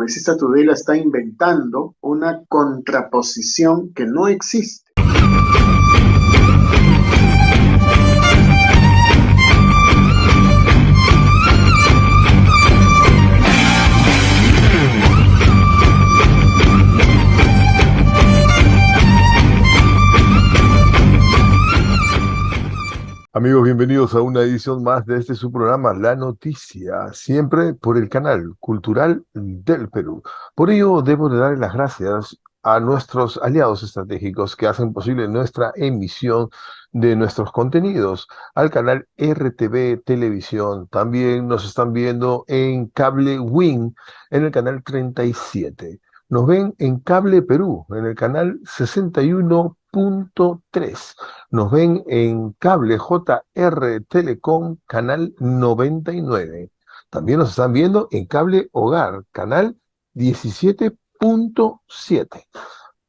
congresista Tudela está inventando una contraposición que no existe. Amigos, bienvenidos a una edición más de este su programa, La Noticia, siempre por el canal Cultural del Perú. Por ello, debo de dar las gracias a nuestros aliados estratégicos que hacen posible nuestra emisión de nuestros contenidos, al canal RTV Televisión. También nos están viendo en Cable Win, en el canal 37. Nos ven en Cable Perú, en el canal 61.3. Nos ven en Cable JR Telecom, canal 99. También nos están viendo en Cable Hogar, canal 17.7.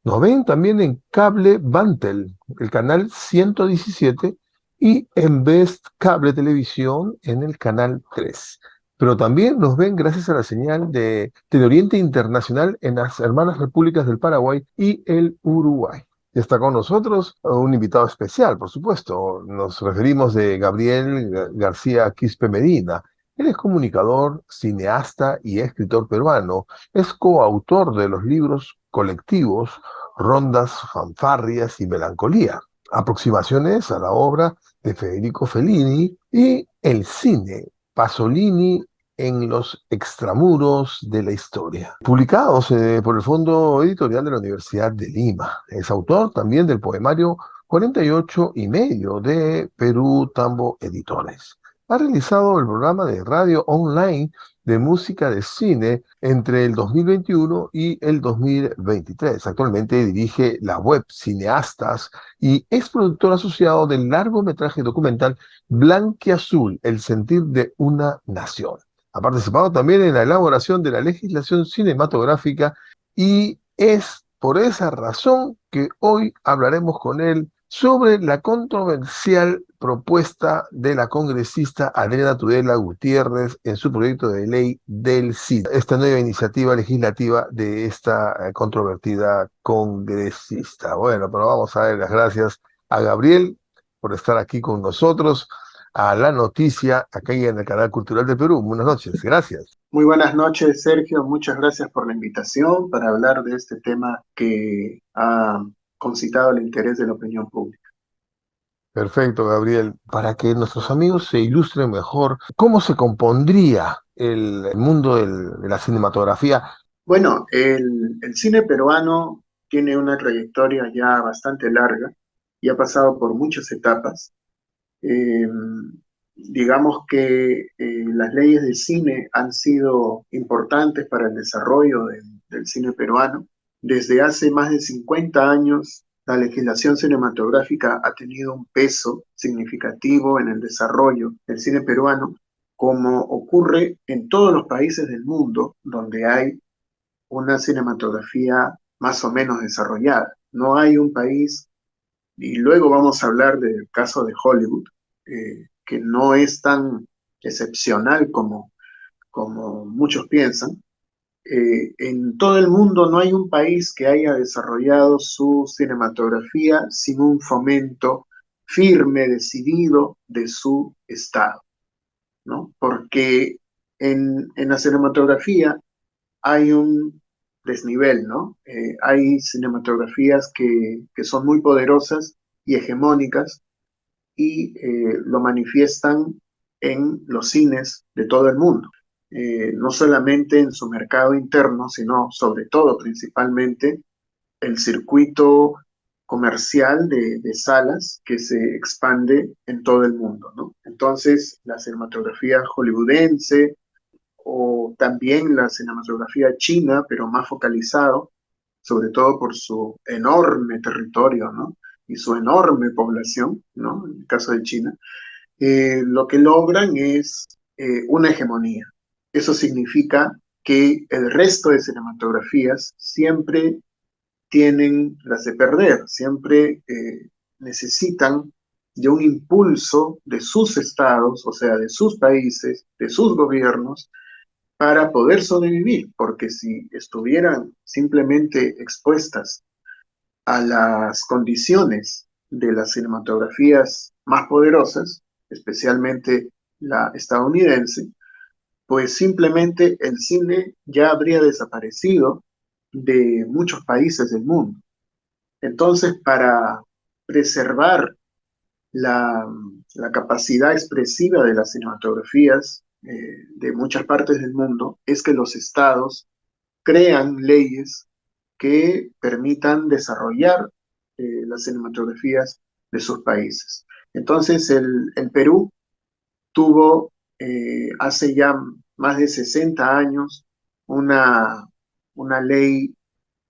Nos ven también en Cable Bantel, el canal 117, y en Best Cable Televisión en el canal 3. Pero también nos ven gracias a la señal de Teleoriente Internacional en las hermanas repúblicas del Paraguay y el Uruguay. Está con nosotros un invitado especial, por supuesto. Nos referimos de Gabriel García Quispe Medina. Él es comunicador, cineasta y escritor peruano. Es coautor de los libros colectivos Rondas, Fanfarrias y Melancolía, aproximaciones a la obra de Federico Fellini y el cine Pasolini en los extramuros de la historia, publicados por el Fondo Editorial de la Universidad de Lima. Es autor también del poemario 48 y medio de Perú Tambo Editores. Ha realizado el programa de radio online de música de cine entre el 2021 y el 2023. Actualmente dirige la web Cineastas y es productor asociado del largometraje documental Blanquiazul, el sentir de una nación. Ha participado también en la elaboración de la legislación cinematográfica y es por esa razón que hoy hablaremos con él sobre la controversial propuesta de la congresista Adriana Tudela Gutiérrez en su proyecto de ley del cine, esta nueva iniciativa legislativa de esta controvertida congresista. Bueno, pero vamos a dar las gracias a Gabriel por estar aquí con nosotros, a La Noticia, aquí en el Canal Cultural de Perú. Buenas noches, gracias. Muy buenas noches, Sergio. Muchas gracias por la invitación para hablar de este tema que ha concitado el interés de la opinión pública. Perfecto, Gabriel. Para que nuestros amigos se ilustren mejor, ¿cómo se compondría el mundo de la cinematografía? Bueno, el cine peruano tiene una trayectoria ya bastante larga y ha pasado por muchas etapas. Eh, digamos que las leyes del cine han sido importantes para el desarrollo del cine peruano. Desde hace más de 50 años, la legislación cinematográfica ha tenido un peso significativo en el desarrollo del cine peruano, como ocurre en todos los países del mundo donde hay una cinematografía más o menos desarrollada. No hay un país, y luego vamos a hablar del caso de Hollywood, que no es tan excepcional como muchos piensan. En todo el mundo no hay un país que haya desarrollado su cinematografía sin un fomento firme, decidido de su Estado, ¿no? Porque en la cinematografía hay un desnivel, ¿no? Hay cinematografías que son muy poderosas y hegemónicas y lo manifiestan en los cines de todo el mundo. No solamente en su mercado interno, sino sobre todo, principalmente, el circuito comercial de salas que se expande en todo el mundo, ¿no? Entonces, la cinematografía hollywoodense, o también la cinematografía china, pero más focalizado, sobre todo por su enorme territorio, ¿no? Y su enorme población, ¿no? En el caso de China, lo que logran es una hegemonía. Eso significa que el resto de cinematografías siempre tienen las de perder, siempre necesitan de un impulso de sus estados, o sea, de sus países, de sus gobiernos, para poder sobrevivir, porque si estuvieran simplemente expuestas a las condiciones de las cinematografías más poderosas, especialmente la estadounidense, pues simplemente el cine ya habría desaparecido de muchos países del mundo. Entonces, para preservar la, la capacidad expresiva de las cinematografías de muchas partes del mundo, es que los estados crean leyes que permitan desarrollar las cinematografías de sus países. Entonces, el Perú tuvo hace ya más de 60 años una, una ley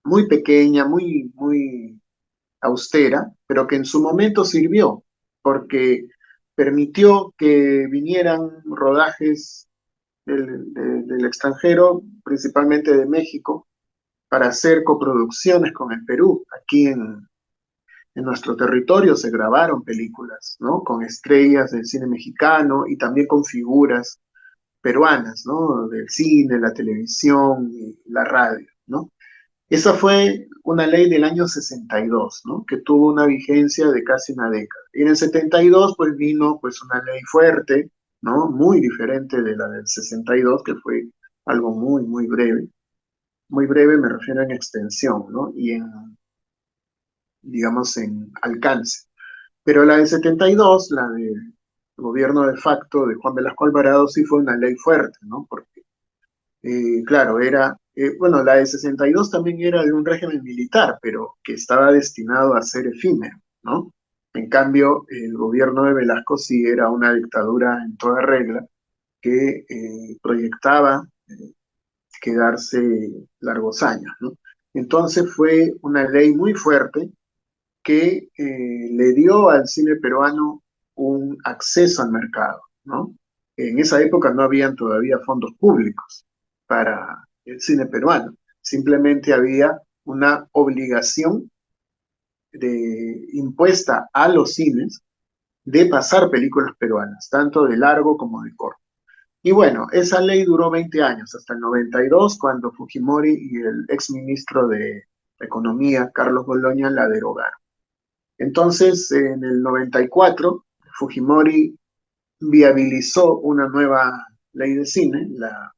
muy pequeña, muy austera, pero que en su momento sirvió, porque permitió que vinieran rodajes del extranjero, principalmente de México, para hacer coproducciones con el Perú. Aquí en nuestro territorio se grabaron películas, ¿no? Con estrellas del cine mexicano y también con figuras peruanas, ¿no? Del cine, la televisión y la radio, ¿no? Esa fue una ley del año 62, ¿no? Que tuvo una vigencia de casi una década. Y en el 72, pues vino pues una ley fuerte, ¿no? Muy diferente de la del 62, que fue algo muy breve. Muy breve me refiero en extensión, ¿no? Y digamos, en alcance. Pero la del 72, la del gobierno de facto de Juan Velasco Alvarado, sí fue una ley fuerte, ¿no? Porque, claro, bueno, la de 62 también era de un régimen militar, pero que estaba destinado a ser efímero, ¿no? En cambio, el gobierno de Velasco sí era una dictadura en toda regla que proyectaba quedarse largos años, ¿no? Entonces fue una ley muy fuerte que le dio al cine peruano un acceso al mercado, ¿no? En esa época no habían todavía fondos públicos para el cine peruano, simplemente había una obligación impuesta a los cines de pasar películas peruanas, tanto de largo como de corto. Y bueno, esa ley duró 20 años, hasta el 92, cuando Fujimori y el exministro de Economía, Carlos Bologna, la derogaron. Entonces, en el 94, Fujimori viabilizó una nueva ley de cine, la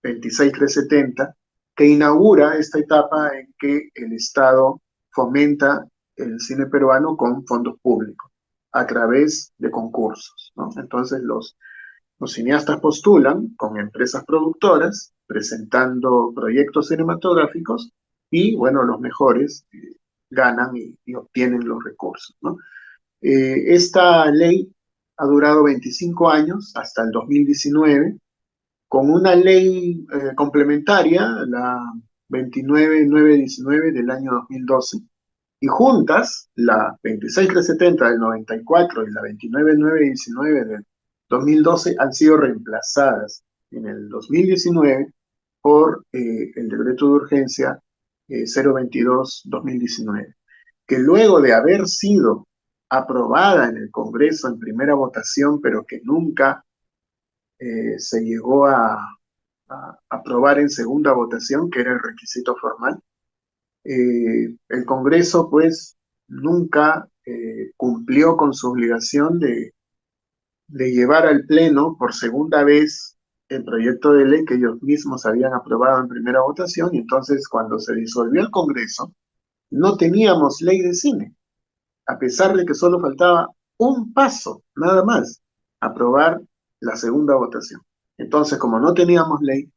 26370, que inaugura esta etapa en que el Estado fomenta el cine peruano con fondos públicos a través de concursos, ¿no? Entonces, los cineastas postulan con empresas productoras, presentando proyectos cinematográficos y, bueno, los mejores ganan y obtienen los recursos, ¿no? Esta ley ha durado 25 años, hasta el 2019, con una ley complementaria, la 29919 del año 2012, y juntas, la 26370 del 94 y la 29919 del 2012 han sido reemplazadas en el 2019 por el decreto de urgencia 022-2019, que luego de haber sido aprobada en el Congreso en primera votación, pero que nunca se llegó a aprobar en segunda votación, que era el requisito formal, el Congreso pues nunca cumplió con su obligación de llevar al Pleno por segunda vez el proyecto de ley que ellos mismos habían aprobado en primera votación, y entonces cuando se disolvió el Congreso, no teníamos ley de cine, a pesar de que solo faltaba un paso, nada más, aprobar la segunda votación. Entonces, como no teníamos ley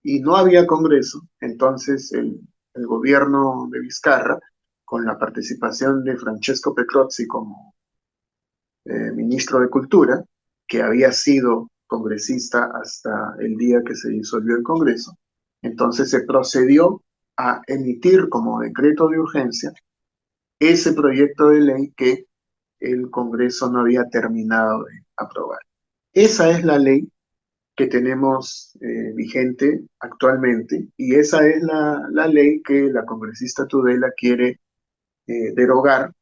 y no había Congreso, entonces el gobierno de Vizcarra, con la participación de Francesco Petrozzi como ministro de Cultura, que había sido congresista hasta el día que se disolvió el Congreso, entonces se procedió a emitir como decreto de urgencia ese proyecto de ley que el Congreso no había terminado de aprobar. Esa es la ley que tenemos vigente actualmente, y esa es la ley que la congresista Tudela quiere derogar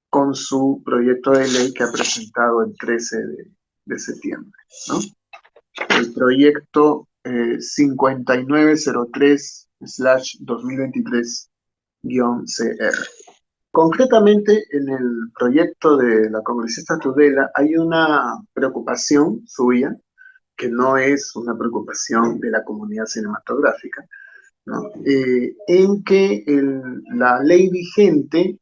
con su proyecto de ley que ha presentado el 13 de septiembre, ¿no? El proyecto 5903/2023-CR. Concretamente, en el proyecto de la congresista Tudela hay una preocupación suya, que no es una preocupación de la comunidad cinematográfica, ¿no? En que la ley vigente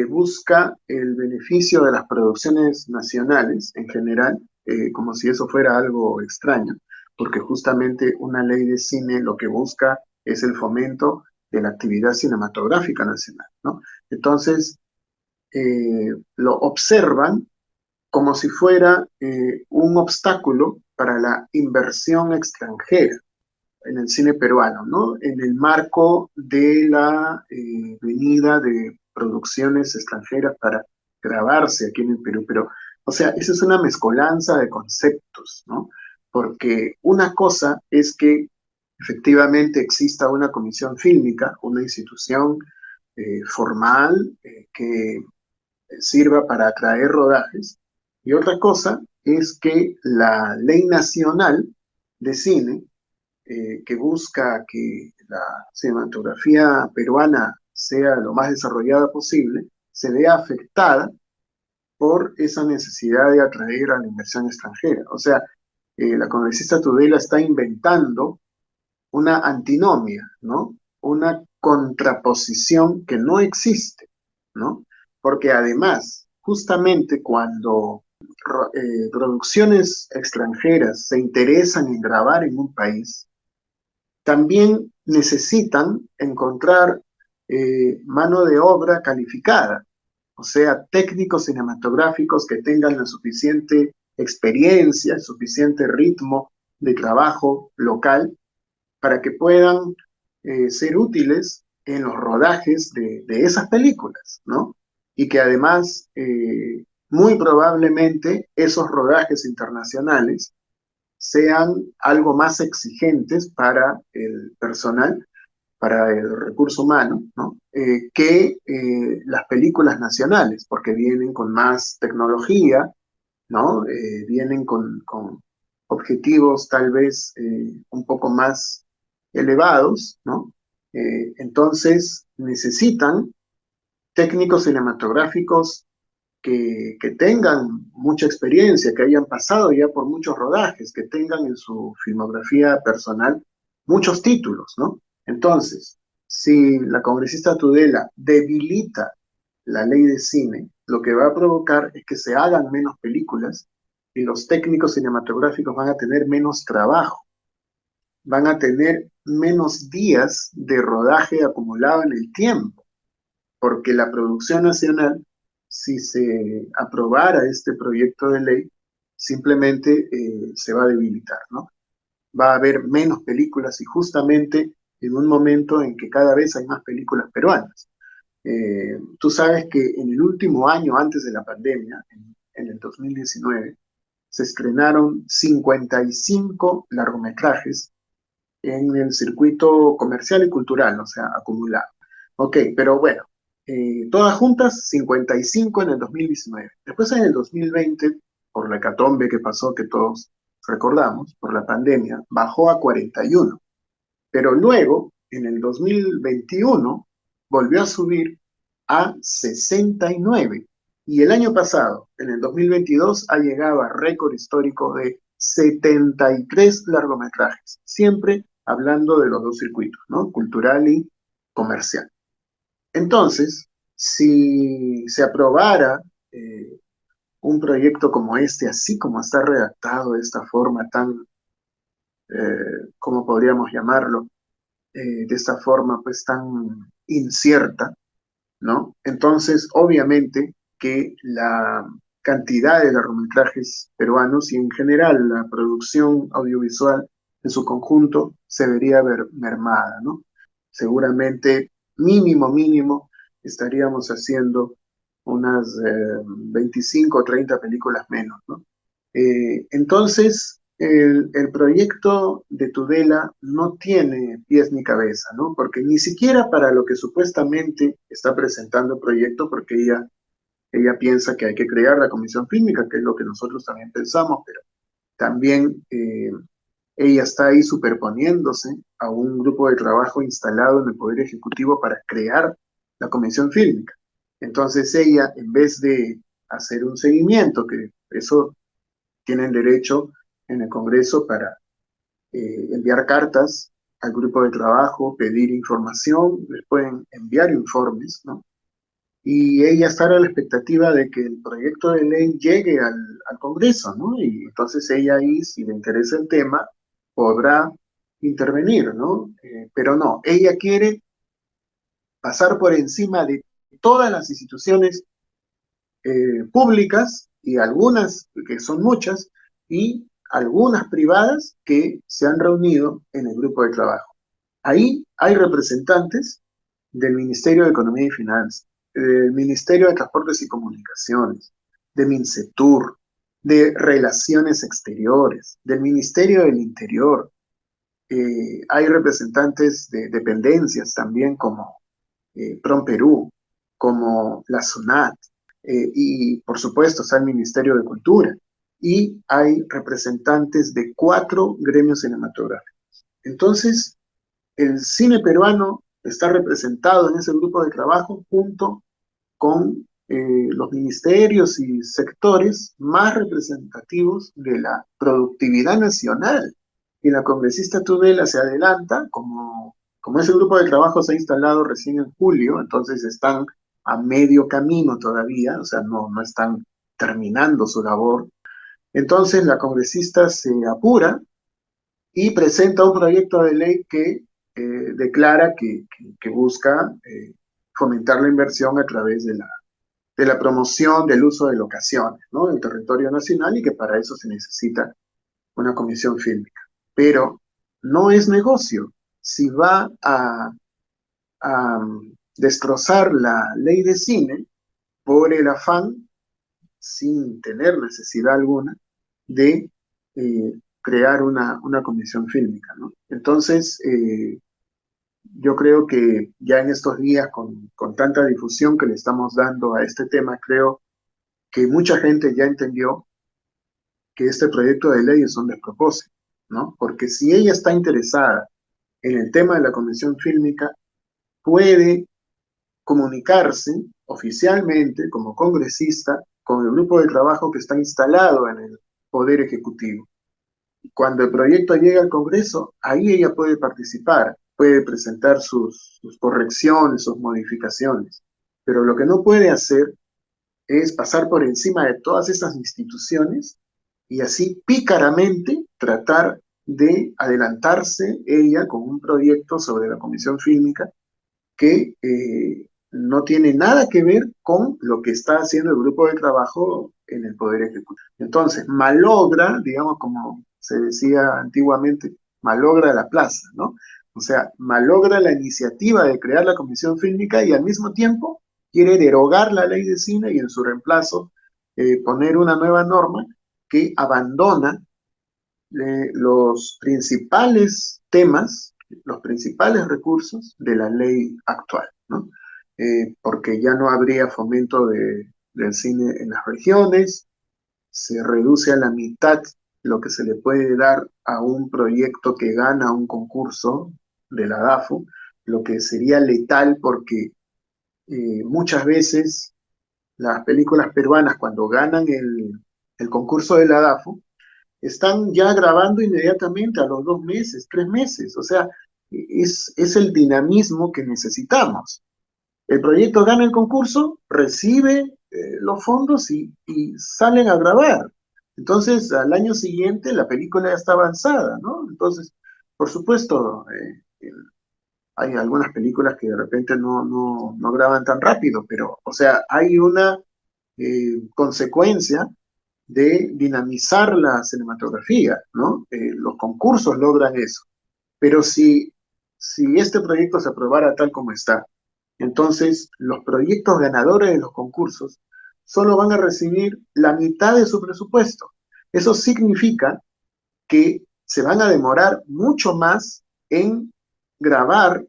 busca el beneficio de las producciones nacionales en general, como si eso fuera algo extraño, porque justamente una ley de cine lo que busca es el fomento de la actividad cinematográfica nacional, ¿no? Entonces, lo observan como si fuera un obstáculo para la inversión extranjera en el cine peruano, ¿no? En el marco de la venida de producciones extranjeras para grabarse aquí en el Perú. Pero, o sea, esa es una mezcolanza de conceptos, ¿no? Porque una cosa es que efectivamente exista una comisión fílmica, una institución formal que sirva para atraer rodajes, y otra cosa es que la ley nacional de cine que busca que la cinematografía peruana sea lo más desarrollada posible, se vea afectada por esa necesidad de atraer a la inversión extranjera. O sea, la congresista Tudela está inventando una antinomia, ¿no? Una contraposición que no existe, ¿no? Porque además, justamente cuando producciones extranjeras se interesan en grabar en un país, también necesitan encontrar mano de obra calificada, o sea, técnicos cinematográficos que tengan la suficiente experiencia, el suficiente ritmo de trabajo local para que puedan ser útiles en los rodajes de esas películas, ¿no? Y que además, muy probablemente, esos rodajes internacionales sean algo más exigentes para el personal, para el recurso humano, ¿no? Que las películas nacionales, porque vienen con más tecnología, ¿no? Vienen con objetivos tal vez un poco más elevados, ¿no? Entonces necesitan técnicos cinematográficos que tengan mucha experiencia, que hayan pasado ya por muchos rodajes, que tengan en su filmografía personal muchos títulos, ¿no? Entonces, si la congresista Tudela debilita la ley de cine, lo que va a provocar es que se hagan menos películas y los técnicos cinematográficos van a tener menos trabajo, van a tener menos días de rodaje acumulado en el tiempo, porque la producción nacional, si se aprobara este proyecto de ley, simplemente se va a debilitar, ¿no? Va a haber menos películas y justamente en un momento en que cada vez hay más películas peruanas. Tú sabes que en el último año antes de la pandemia, en el 2019, se estrenaron 55 largometrajes en el circuito comercial y cultural, o sea, acumulado. Ok, pero bueno, todas juntas 55 en el 2019. Después en el 2020, por la hecatombe que pasó, que todos recordamos, por la pandemia, bajó a 41. Pero luego, en el 2021, volvió a subir a 69. Y el año pasado, en el 2022, ha llegado a récord histórico de 73 largometrajes, siempre hablando de los dos circuitos, ¿no? Cultural y comercial. Entonces, si se aprobara un proyecto como este, así como está redactado de esta forma tan, ¿cómo podríamos llamarlo? De esta forma pues tan incierta, ¿no? Entonces, obviamente que la cantidad de largometrajes peruanos y en general la producción audiovisual en su conjunto se vería mermada, ¿no? Seguramente, mínimo, estaríamos haciendo unas 25 o 30 películas menos, ¿no? Entonces, el proyecto de Tudela no tiene pies ni cabeza, ¿no? Porque ni siquiera para lo que supuestamente está presentando el proyecto, porque ella piensa que hay que crear la comisión fílmica, que es lo que nosotros también pensamos, pero también ella está ahí superponiéndose a un grupo de trabajo instalado en el Poder Ejecutivo para crear la Comisión Fílmica. Entonces ella, en vez de hacer un seguimiento, que eso tienen derecho en el Congreso para enviar cartas al grupo de trabajo, pedir información, les pueden enviar informes, ¿no? Y ella estará a la expectativa de que el proyecto de ley llegue al Congreso, ¿no? Y entonces ella ahí, si le interesa el tema, podrá intervenir, ¿no? Pero no, ella quiere pasar por encima de todas las instituciones públicas y algunas, que son muchas, y algunas privadas que se han reunido en el grupo de trabajo. Ahí hay representantes del Ministerio de Economía y Finanzas, del Ministerio de Transportes y Comunicaciones, de MINCETUR, de Relaciones Exteriores, del Ministerio del Interior. Hay representantes de dependencias también como PROM Perú, como la SUNAT, y por supuesto está el Ministerio de Cultura, y hay representantes de 4 gremios cinematográficos. Entonces, el cine peruano está representado en ese grupo de trabajo junto con los ministerios y sectores más representativos de la productividad nacional. Y la congresista Tudela se adelanta, como ese grupo de trabajo se ha instalado recién en julio, entonces están a medio camino todavía, o sea, no están terminando su labor. Entonces la congresista se apura y presenta un proyecto de ley que declara que busca fomentar la inversión a través de la promoción del uso de locaciones, ¿no?, en el territorio nacional, y que para eso se necesita una comisión fílmica. Pero no es negocio. Si va a destrozar la ley de cine por el afán, sin tener necesidad alguna, de crear una comisión fílmica, ¿no? Entonces, yo creo que ya en estos días, con tanta difusión que le estamos dando a este tema, creo que mucha gente ya entendió que este proyecto de ley es un despropósito, ¿no? Porque si ella está interesada en el tema de la comisión fílmica, puede comunicarse oficialmente como congresista con el grupo de trabajo que está instalado en el Poder Ejecutivo. Cuando el proyecto llegue al Congreso, ahí ella puede participar, puede presentar sus correcciones, sus modificaciones. Pero lo que no puede hacer es pasar por encima de todas estas instituciones y así pícaramente tratar de adelantarse ella con un proyecto sobre la comisión fílmica que no tiene nada que ver con lo que está haciendo el grupo de trabajo en el Poder Ejecutivo. Entonces, malogra, digamos, como se decía antiguamente, malogra la plaza, ¿no? O sea, malogra la iniciativa de crear la comisión fílmica y al mismo tiempo quiere derogar la ley de cine y en su reemplazo poner una nueva norma que abandona los principales temas, los principales recursos de la ley actual, ¿no? Porque ya no habría fomento del cine en las regiones, se reduce a la mitad lo que se le puede dar a un proyecto que gana un concurso de la DAFO, lo que sería letal porque muchas veces las películas peruanas, cuando ganan el concurso de la DAFO, están ya grabando inmediatamente a los 2 meses, 3 meses. O sea, es el dinamismo que necesitamos. El proyecto gana el concurso, recibe los fondos y salen a grabar. Entonces, al año siguiente la película ya está avanzada, ¿no? Entonces, por supuesto, hay algunas películas que de repente no graban tan rápido, pero, o sea, hay una consecuencia de dinamizar la cinematografía, ¿no? Los concursos logran eso. Pero si este proyecto se aprobara tal como está, entonces los proyectos ganadores de los concursos solo van a recibir la mitad de su presupuesto. Eso significa que se van a demorar mucho más en grabar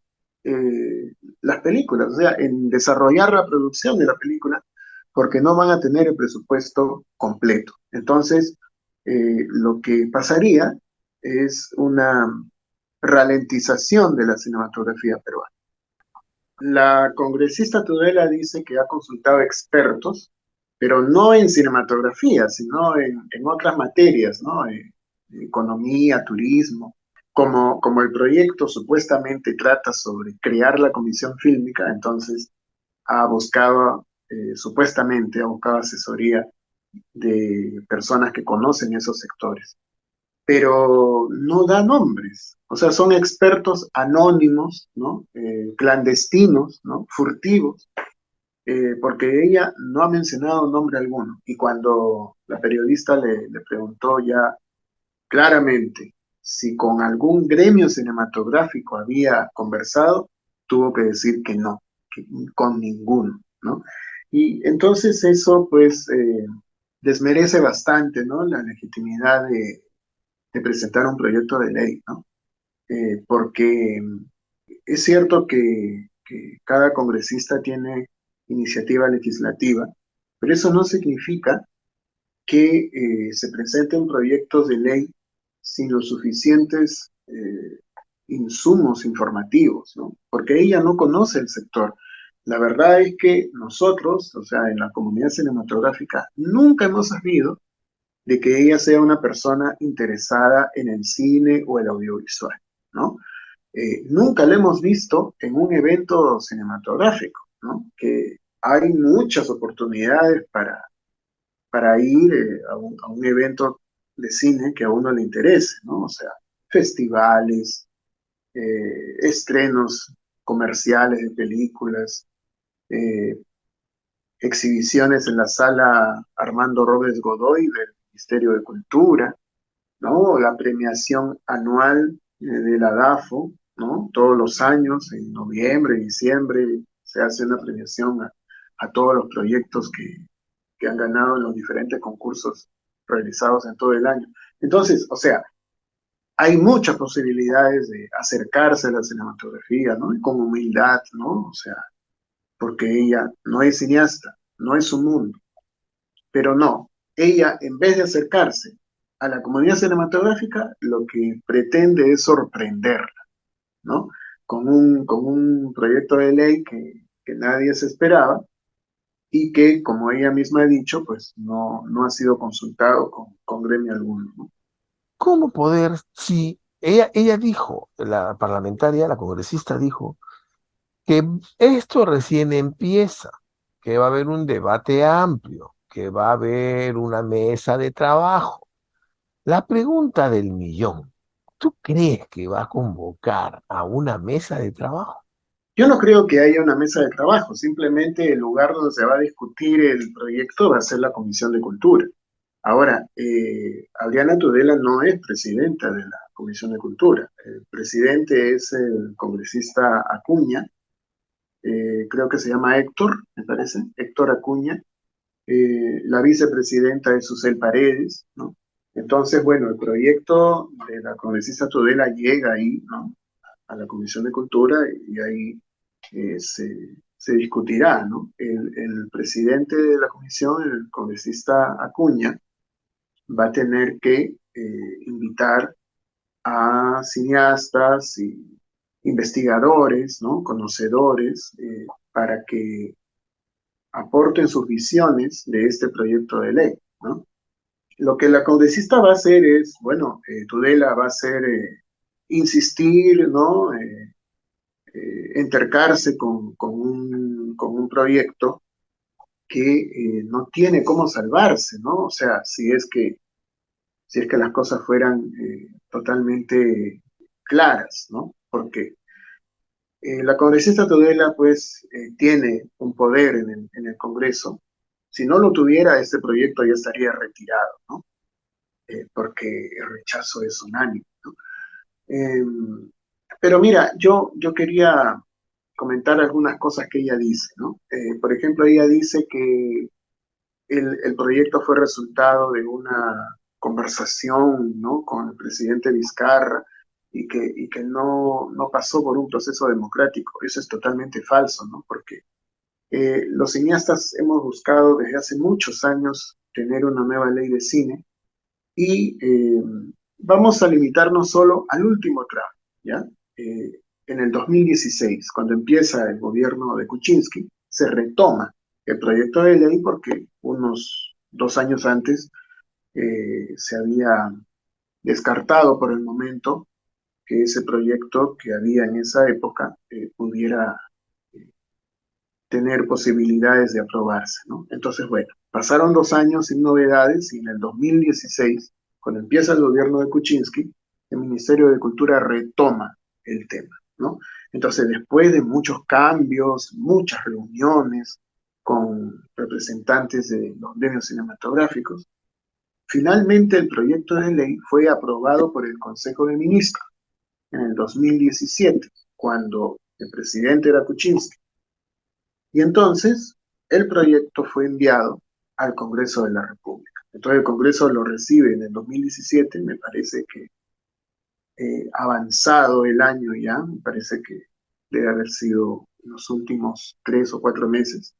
las películas, o sea, en desarrollar la producción de la película, porque no van a tener el presupuesto completo. Entonces, lo que pasaría es una ralentización de la cinematografía peruana. La congresista Tudela dice que ha consultado expertos, pero no en cinematografía, sino en otras materias, ¿no? Economía, turismo. Como el proyecto supuestamente trata sobre crear la comisión fílmica, entonces supuestamente ha buscado asesoría de personas que conocen esos sectores, pero no da nombres. O sea, son expertos anónimos, ¿no? Clandestinos, ¿no? Furtivos, porque ella no ha mencionado nombre alguno. Y cuando la periodista le preguntó ya claramente si con algún gremio cinematográfico había conversado, tuvo que decir que no, que con ninguno, ¿no? Y entonces eso, pues, desmerece bastante, ¿no? La legitimidad de presentar un proyecto de ley, ¿no? Porque es cierto que cada congresista tiene iniciativa legislativa, pero eso no significa que se presenten proyectos de ley sin los suficientes insumos informativos, ¿no? Porque ella no conoce el sector. La verdad es que nosotros, o sea, en la comunidad cinematográfica, nunca hemos sabido de que ella sea una persona interesada en el cine o el audiovisual, ¿no? Nunca la hemos visto en un evento cinematográfico, ¿no? Que hay muchas oportunidades para ir a un evento de cine que a uno le interese, ¿no? O sea, festivales, estrenos comerciales de películas, eh, exhibiciones en la sala Armando Robles Godoy del Ministerio de Cultura, ¿no? La premiación anual de la DAFO, ¿no? Todos los años, en noviembre, diciembre, se hace una premiación a todos los proyectos que han ganado en los diferentes concursos realizados en todo el año. Entonces, o sea, hay muchas posibilidades de acercarse a la cinematografía, ¿no? Y con humildad, ¿no? O sea, porque ella no es cineasta, no es su mundo, pero no, ella en vez de acercarse a la comunidad cinematográfica, lo que pretende es sorprenderla, ¿no? Con un proyecto de ley que nadie se esperaba y que, como ella misma ha dicho, pues no ha sido consultado con gremio alguno, ¿no? ¿Cómo poder, si ella dijo, la parlamentaria, la congresista dijo, que esto recién empieza, que va a haber un debate amplio, que va a haber una mesa de trabajo? La pregunta del millón, ¿tú crees que va a convocar a una mesa de trabajo? Yo no creo que haya una mesa de trabajo, simplemente el lugar donde se va a discutir el proyecto va a ser la Comisión de Cultura. Ahora, Adriana Tudela no es presidenta de la Comisión de Cultura. El presidente es el congresista Acuña, creo que se llama Héctor, me parece, Héctor Acuña. La vicepresidenta es Susel Paredes, ¿no? Entonces, bueno, el proyecto de la congresista Tudela llega ahí, ¿no? A la Comisión de Cultura y ahí se discutirá, ¿no? El presidente de la comisión, el congresista Acuña, va a tener que invitar a cineastas y investigadores, ¿no? Conocedores, para que aporten sus visiones de este proyecto de ley, ¿no? Lo que la congresista va a hacer es, bueno, Tudela va a hacer insistir, ¿no? Entercarse con un proyecto que no tiene cómo salvarse, ¿no? O sea, si es que las cosas fueran totalmente claras, ¿no? Porque la congresista Tudela, pues, tiene un poder en el Congreso. Si no lo tuviera, este proyecto ya estaría retirado, ¿no? Porque el rechazo es unánime, ¿no? Eh, pero mira, yo quería comentar algunas cosas que ella dice, ¿no? Por ejemplo, ella dice que el proyecto fue resultado de una conversación, ¿no? Con el presidente Vizcarra y que no pasó por un proceso democrático. Eso es totalmente falso, ¿no? Porque los cineastas hemos buscado desde hace muchos años tener una nueva ley de cine y Vamos a limitarnos solo al último tramo, ¿ya? En el 2016, cuando empieza el gobierno de Kuczynski, se retoma el proyecto de ley porque unos 2 años antes se había descartado por el momento que ese proyecto que había en esa época pudiera tener posibilidades de aprobarse, ¿no? Entonces, bueno, pasaron 2 años sin novedades y en el 2016, cuando empieza el gobierno de Kuczynski, el Ministerio de Cultura retoma el tema, ¿no? Entonces, después de muchos cambios, muchas reuniones con representantes de los gremios cinematográficos, finalmente el proyecto de ley fue aprobado por el Consejo de Ministros en el 2017, cuando el presidente era Kuczynski. Y entonces el proyecto fue enviado al Congreso de la República. Entonces el Congreso lo recibe en el 2017, me parece que avanzado el año ya, me parece que debe haber sido los últimos 3 o 4 meses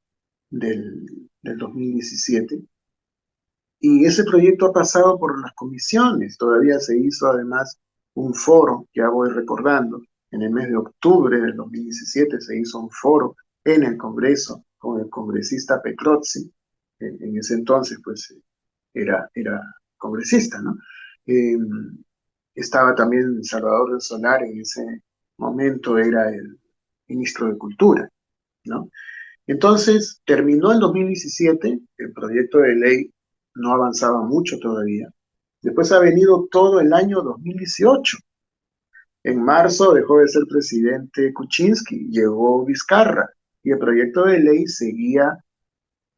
del 2017. Y ese proyecto ha pasado por las comisiones, todavía se hizo además un foro, ya voy recordando, en el mes de octubre del 2017 se hizo un foro en el Congreso con el congresista Petrozzi, en ese entonces pues era congresista, ¿no? Eh, Estaba también Salvador del Solar, en ese momento era el ministro de Cultura, ¿no? Entonces, terminó el 2017, el proyecto de ley no avanzaba mucho todavía. Después ha venido todo el año 2018. En marzo dejó de ser presidente Kuczynski, llegó Vizcarra y el proyecto de ley seguía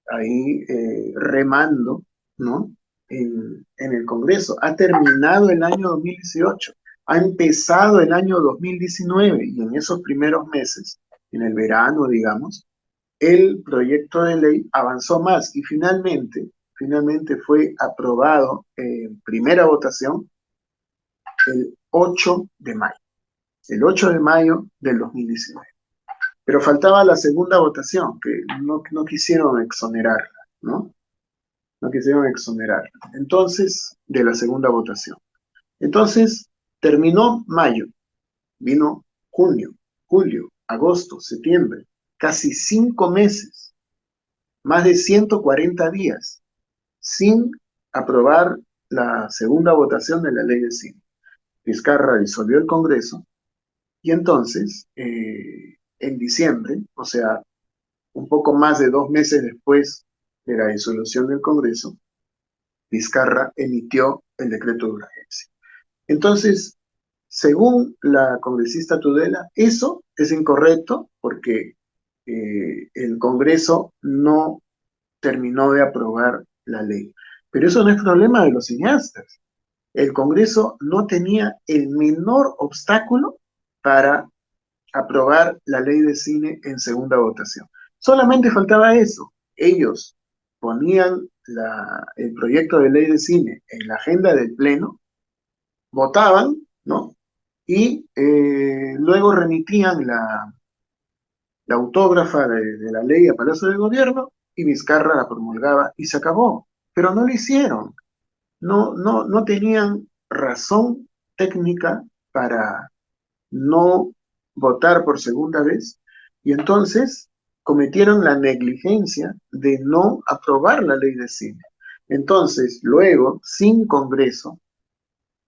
ahí remando, ¿no? En el Congreso. Ha terminado el año 2018, ha empezado el año 2019 y en esos primeros meses, en el verano, digamos, el proyecto de ley avanzó más y finalmente fue aprobado en primera votación el 8 de mayo, el 8 de mayo del 2019. Pero faltaba la segunda votación, que no quisieron exonerarla, ¿no? No quisieron exonerarla. Entonces, de la segunda votación. Entonces, terminó mayo, vino junio, julio, agosto, septiembre, casi 5 meses, más de 140 días, sin aprobar la segunda votación de la ley de cine. Vizcarra disolvió el Congreso y entonces, en diciembre, o sea, un poco más de 2 meses después de la disolución del Congreso, Vizcarra emitió el decreto de urgencia. Entonces, según la congresista Tudela, eso es incorrecto porque el Congreso no terminó de aprobar la ley. Pero eso no es problema de los cineastas. El Congreso no tenía el menor obstáculo para aprobar la ley de cine en segunda votación. Solamente faltaba eso. Ellos ponían el proyecto de ley de cine en la agenda del Pleno, votaban, ¿no? Y luego remitían la autógrafa de la ley a Palacio del Gobierno y Vizcarra la promulgaba y se acabó. Pero no lo hicieron. No tenían razón técnica para no votar por segunda vez y entonces cometieron la negligencia de no aprobar la ley de cine. Entonces, luego, sin Congreso,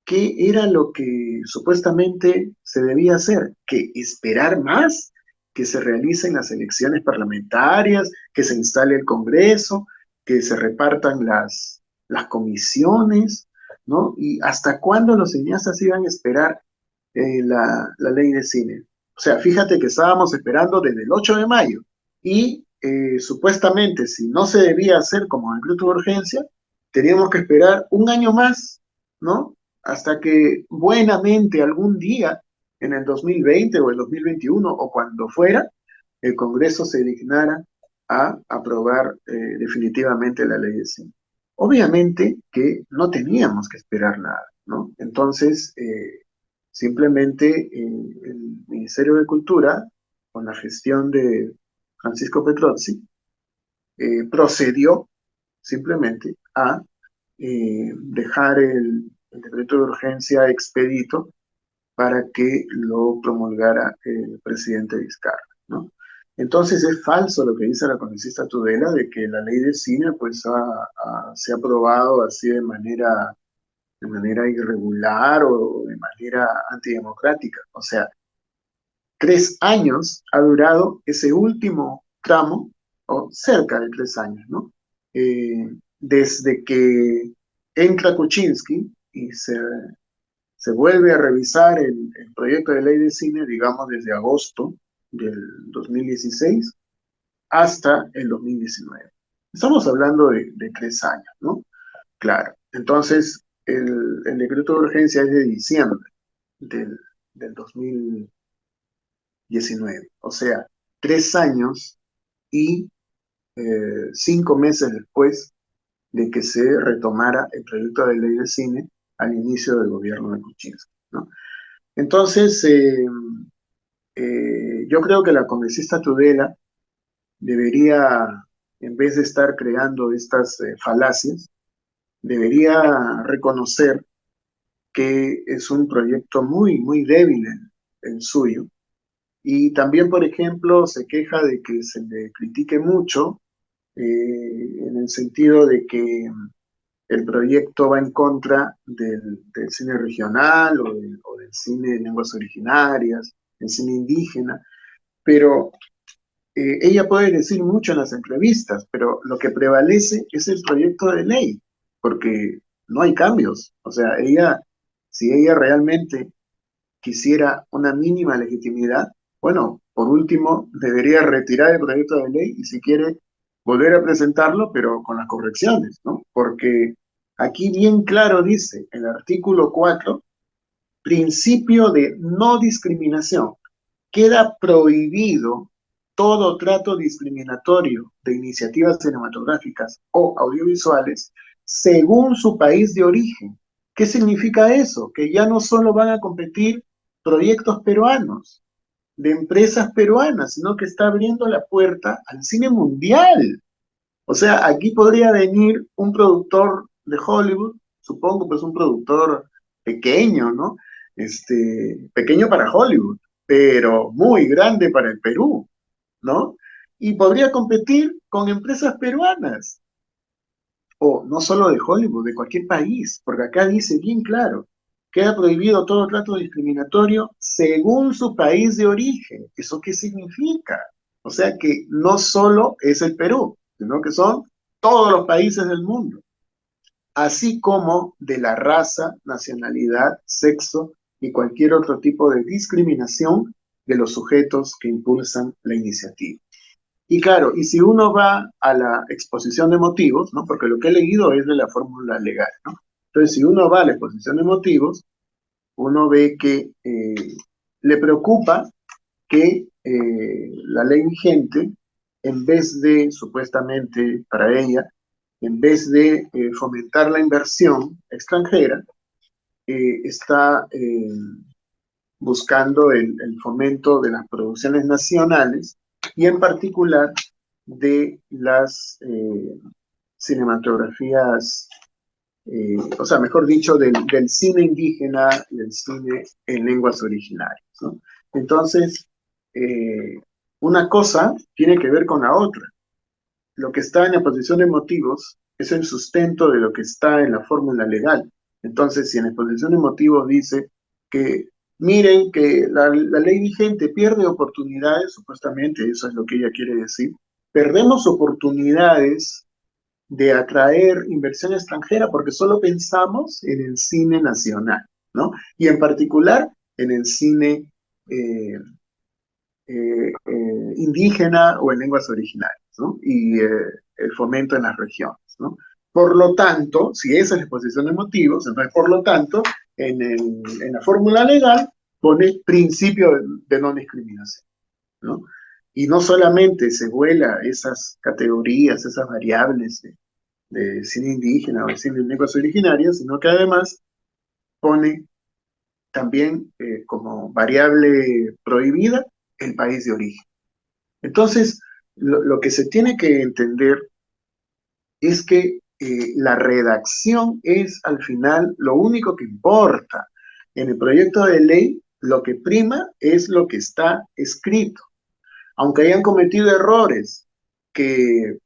¿qué era lo que supuestamente se debía hacer? Que esperar más, que se realicen las elecciones parlamentarias, que se instale el Congreso, que se repartan las comisiones, ¿no? ¿Y hasta cuándo los cineastas iban a esperar la ley de cine? O sea, fíjate que estábamos esperando desde el 8 de mayo y supuestamente si no se debía hacer como decreto de urgencia, teníamos que esperar un año más, ¿no? Hasta que buenamente algún día en el 2020 o el 2021 o cuando fuera, el Congreso se dignara a aprobar definitivamente la ley de cine. Obviamente que no teníamos que esperar nada, ¿no? Entonces, simplemente el Ministerio de Cultura, con la gestión de Francisco Petrozzi, procedió simplemente a dejar el decreto de urgencia expedito para que lo promulgara el presidente Vizcarra, ¿no? Entonces es falso lo que dice la congresista Tudela de que la ley de cine pues se ha aprobado así de manera irregular o de manera antidemocrática. O sea, 3 años ha durado ese último tramo, o cerca de 3 años, ¿no? Desde que entra Kuczynski y se vuelve a revisar el proyecto de ley de cine, digamos, desde agosto del 2016 hasta el 2019. Estamos hablando de 3 años, ¿no? Claro. Entonces, el decreto de urgencia es de diciembre del, del 2019. O sea, 3 años y 5 meses después de que se retomara el proyecto de ley de cine al inicio del gobierno de Kuczynski, ¿no? Entonces, yo creo que la congresista Tudela debería, en vez de estar creando estas falacias, debería reconocer que es un proyecto muy, muy débil el suyo. Y también, por ejemplo, se queja de que se le critique mucho en el sentido de que el proyecto va en contra del cine regional o del cine de lenguas originarias, el cine indígena, pero ella puede decir mucho en las entrevistas, pero lo que prevalece es el proyecto de ley, porque no hay cambios. O sea, si ella realmente quisiera una mínima legitimidad, bueno, por último, debería retirar el proyecto de ley y si quiere volver a presentarlo, pero con las correcciones, ¿no? Porque aquí bien claro dice el artículo 4, principio de no discriminación. Queda prohibido todo trato discriminatorio de iniciativas cinematográficas o audiovisuales según su país de origen. ¿Qué significa eso? Que ya no solo van a competir proyectos peruanos, de empresas peruanas, sino que está abriendo la puerta al cine mundial. O sea, aquí podría venir un productor de Hollywood, supongo, pues un productor pequeño, ¿no? Pequeño para Hollywood, pero muy grande para el Perú, ¿no? Y podría competir con empresas peruanas, o no solo de Hollywood, de cualquier país, porque acá dice bien claro, queda prohibido todo trato discriminatorio según su país de origen. ¿Eso qué significa? O sea que no solo es el Perú, sino que son todos los países del mundo, así como de la raza, nacionalidad, sexo y cualquier otro tipo de discriminación de los sujetos que impulsan la iniciativa. Y claro, y si uno va a la exposición de motivos, ¿no? Porque lo que he leído es de la fórmula legal, ¿no? Entonces, si uno va a la exposición de motivos, uno ve que le preocupa que la ley vigente, en vez de, supuestamente para ella, en vez de fomentar la inversión extranjera, está buscando el fomento de las producciones nacionales y en particular de las cinematografías, o sea, mejor dicho, del cine indígena y del cine en lenguas originarias, ¿no? Entonces, una cosa tiene que ver con la otra. Lo que está en la exposición de motivos es el sustento de lo que está en la fórmula legal. Entonces, si en la exposición de motivos dice que miren que la ley vigente pierde oportunidades, supuestamente eso es lo que ella quiere decir, perdemos oportunidades de atraer inversión extranjera porque solo pensamos en el cine nacional, ¿no? Y en particular en el cine indígena o en lenguas originarias, ¿no? Y el fomento en las regiones, ¿no? Por lo tanto, si esa es la exposición de motivos, entonces, por lo tanto, en la fórmula legal pone principio de no discriminación, ¿no? Y no solamente se vuela esas categorías, esas variables de cine indígena o de cine en lenguas originarias, sino que además pone también como variable prohibida el país de origen. Entonces, lo que se tiene que entender es que la redacción es al final lo único que importa. En el proyecto de ley, lo que prima es lo que está escrito. Aunque hayan cometido errores que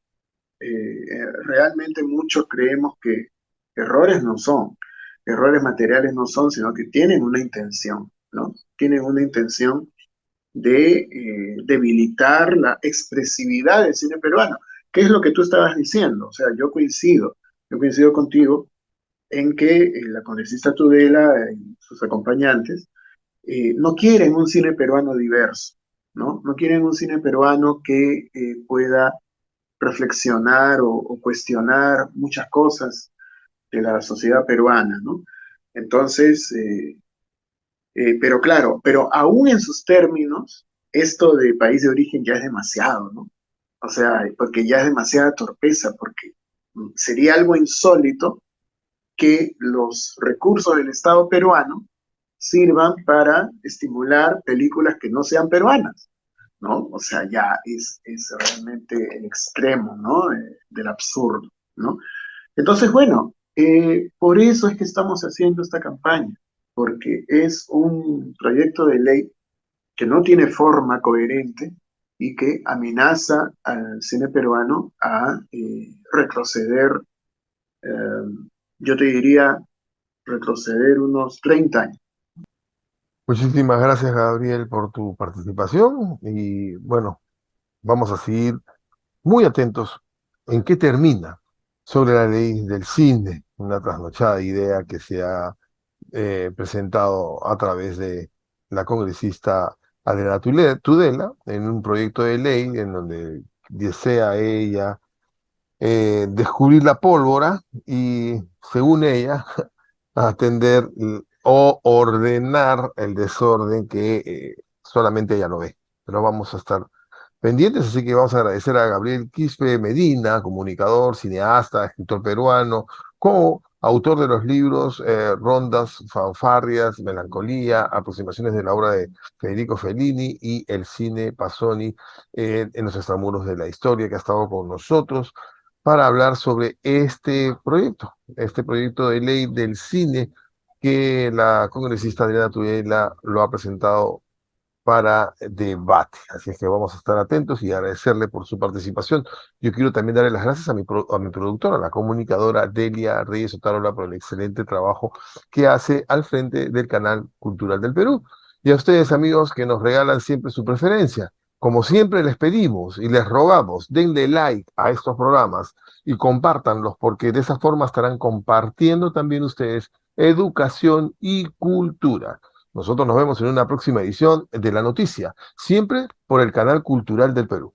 realmente muchos creemos que errores no son, errores materiales no son, sino que tienen una intención, ¿no? Tienen una intención de debilitar la expresividad del cine peruano. ¿Qué es lo que tú estabas diciendo? O sea, yo coincido contigo en que la congresista Tudela y sus acompañantes no quieren un cine peruano diverso, ¿no? No quieren un cine peruano que pueda reflexionar o cuestionar muchas cosas de la sociedad peruana, ¿no? Entonces, pero claro, pero aún en sus términos, esto de país de origen ya es demasiado, ¿no? O sea, porque ya es demasiada torpeza, porque sería algo insólito que los recursos del Estado peruano sirvan para estimular películas que no sean peruanas, ¿no? O sea, ya es realmente el extremo, ¿no? Del absurdo, ¿no? Entonces, bueno, por eso es que estamos haciendo esta campaña, porque es un proyecto de ley que no tiene forma coherente y que amenaza al cine peruano a retroceder, eh, yo te diría, retroceder unos 30 años. Muchísimas gracias, Gabriel, por tu participación y bueno, vamos a seguir muy atentos en qué termina sobre la ley del cine, una trasnochada idea que se ha presentado a través de la congresista Adriana Tudela en un proyecto de ley en donde desea ella descubrir la pólvora y, según ella, atender o ordenar el desorden que solamente ella lo ve. Pero vamos a estar pendientes, así que vamos a agradecer a Gabriel Quispe Medina, comunicador, cineasta, escritor peruano, coautor de los libros Rondas, Fanfarrias, Melancolía, aproximaciones de la obra de Federico Fellini y El cine Pasoni en los extramuros de la historia, que ha estado con nosotros para hablar sobre este proyecto de ley del cine que la congresista Adriana Tudela lo ha presentado para debate. Así es que vamos a estar atentos y agradecerle por su participación. Yo quiero también darle las gracias a mi productora, la comunicadora Delia Reyes Otárola, por el excelente trabajo que hace al frente del Canal Cultural del Perú. Y a ustedes, amigos, que nos regalan siempre su preferencia. Como siempre les pedimos y les rogamos, denle like a estos programas y compártanlos, porque de esa forma estarán compartiendo también ustedes educación y cultura. Nosotros nos vemos en una próxima edición de La Noticia, siempre por el Canal Cultural del Perú.